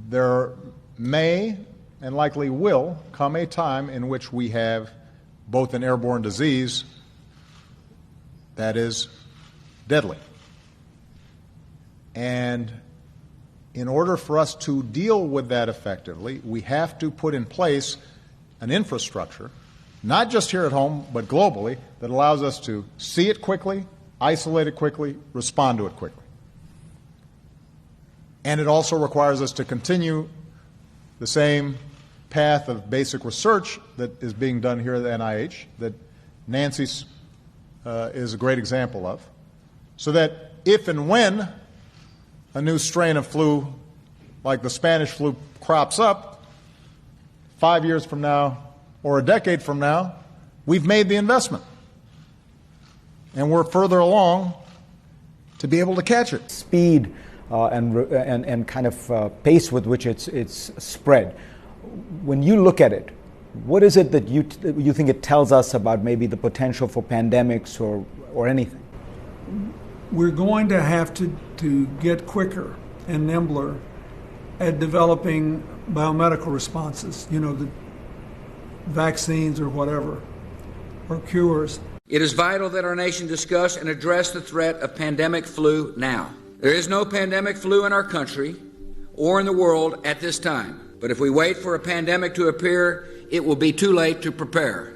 there may and likely will come a time in which we have both an airborne disease that is deadly. And in order for us to deal with that effectively, we have to put in place an infrastructure, not just here at home, but globally, that allows us to see it quickly, isolate it quickly, respond to it quickly. And it also requires us to continue the same path of basic research that is being done here at the NIH, that Nancy is a great example of, so that if and when a new strain of flu like the Spanish flu crops up 5 years from now or a decade from now, we've made the investment. And we're further along to be able to catch it. Speed and kind of pace with which it's spread. When you look at it, what is it that you think it tells us about maybe the potential for pandemics or anything? We're going to have to get quicker and nimbler at developing biomedical responses, the vaccines or whatever, or cures. It is vital that our nation discuss and address the threat of pandemic flu now. There is no pandemic flu in our country or in the world at this time. But if we wait for a pandemic to appear, it will be too late to prepare.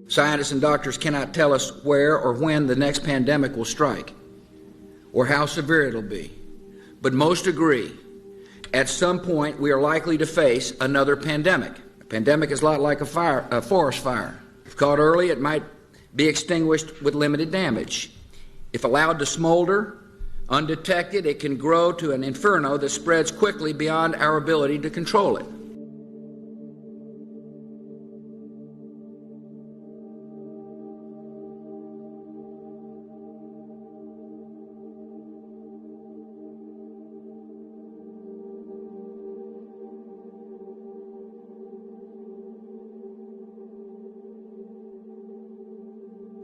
Scientists and doctors cannot tell us where or when the next pandemic will strike or how severe it'll be. But most agree, at some point we are likely to face another pandemic. A pandemic is a lot like a forest fire. If caught early, it might be extinguished with limited damage. If allowed to smolder, undetected, it can grow to an inferno that spreads quickly beyond our ability to control it.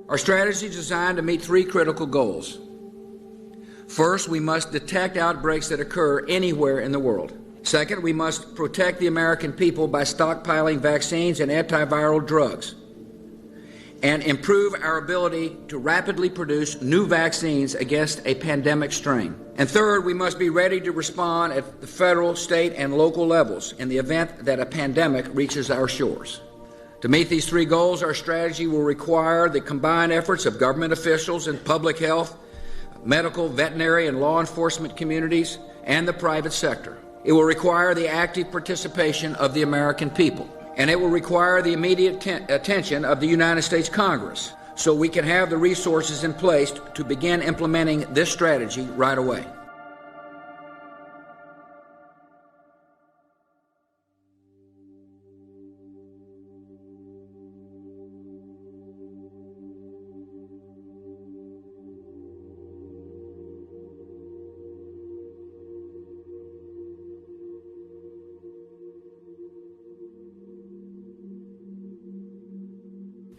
Our strategy is designed to meet three critical goals. First, we must detect outbreaks that occur anywhere in the world. Second, we must protect the American people by stockpiling vaccines and antiviral drugs and improve our ability to rapidly produce new vaccines against a pandemic strain. And third, we must be ready to respond at the federal, state, and local levels in the event that a pandemic reaches our shores. To meet these three goals, our strategy will require the combined efforts of government officials and public health, medical, veterinary, and law enforcement communities, and the private sector. It will require the active participation of the American people, and it will require the immediate attention of the United States Congress, so we can have the resources in place to begin implementing this strategy right away.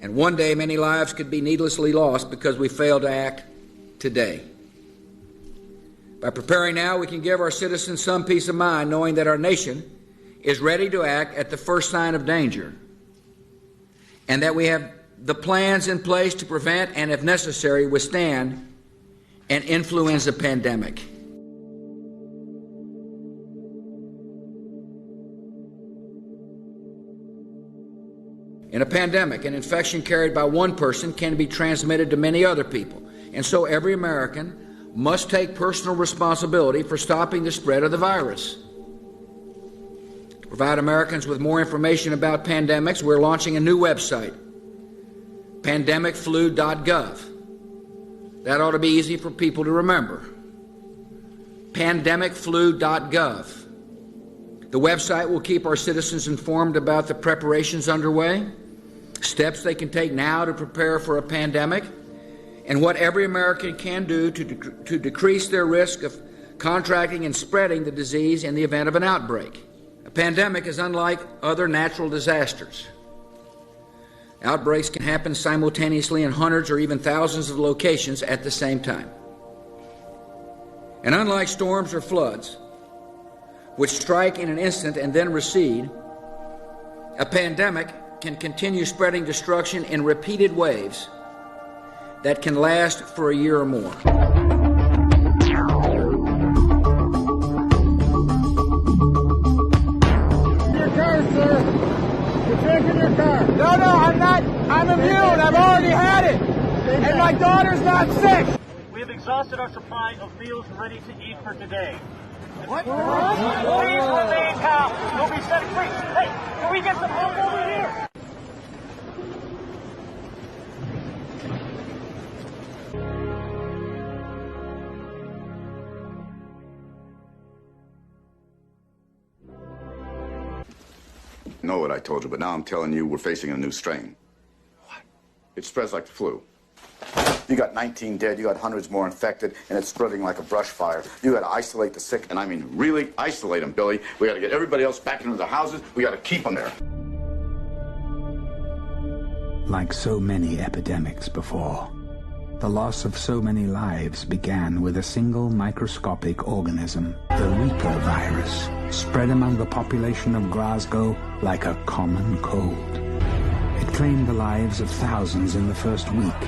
And one day, many lives could be needlessly lost because we failed to act today. By preparing now, we can give our citizens some peace of mind, knowing that our nation is ready to act at the first sign of danger, and that we have the plans in place to prevent and, if necessary, withstand an influenza pandemic. In a pandemic, an infection carried by one person can be transmitted to many other people, and so every American must take personal responsibility for stopping the spread of the virus. To provide Americans with more information about pandemics, we're launching a new website, pandemicflu.gov. That ought to be easy for people to remember. Pandemicflu.gov. The website will keep our citizens informed about the preparations underway, steps they can take now to prepare for a pandemic, and what every American can do to decrease their risk of contracting and spreading the disease in the event of an outbreak. A pandemic is unlike other natural disasters. Outbreaks can happen simultaneously in hundreds or even thousands of locations at the same time. And unlike storms or floods, which strike in an instant and then recede, a pandemic can continue spreading destruction in repeated waves that can last for a year or more. Your car, sir. You're taking your car. No, I'm not. I'm immune. I've already had it. And my daughter's not sick. We have exhausted our supply of meals ready to eat for today. What? Please remain calm. You'll be set free. Hey, can we get some help over here? Know what I told you, but now I'm telling you we're facing a new strain. What? It spreads like the flu. You got 19 dead, you got hundreds more infected, and it's spreading like a brush fire. You got to isolate the sick, and I mean really isolate them, Billy. We got to get everybody else back into their houses. We got to keep them there. Like so many epidemics before, the loss of so many lives began with a single microscopic organism, the Rika virus, spread among the population of Glasgow like a common cold. It claimed the lives of thousands in the first week.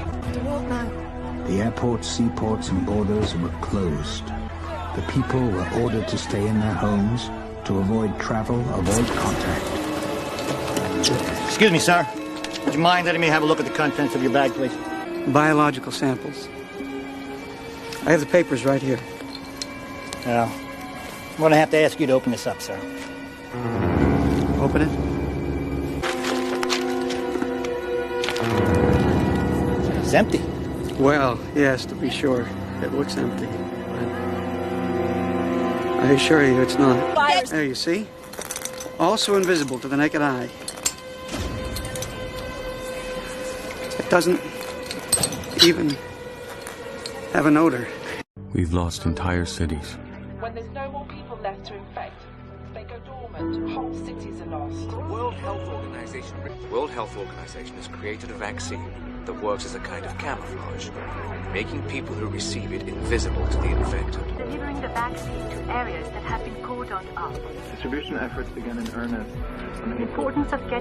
The airports, seaports, and borders were closed. The people were ordered to stay in their homes, to avoid travel, avoid contact. Excuse me, sir. Would you mind letting me have a look at the contents of your bag, please? Biological samples. I have the papers right here. Well, I'm going to have to ask you to open this up, sir. Open it. It's empty. Well, yes, to be sure. It looks empty. I assure you it's not. There, you see? Also invisible to the naked eye. It doesn't even have an odor. We've lost entire cities. When there's no more people left to infect, they go dormant. Whole cities are lost. The World Health Organization has created a vaccine that works as a kind of camouflage, making people who receive it invisible to the infected. Delivering the vaccine to areas that have been cordoned off. Distribution efforts began in earnest. The importance of getting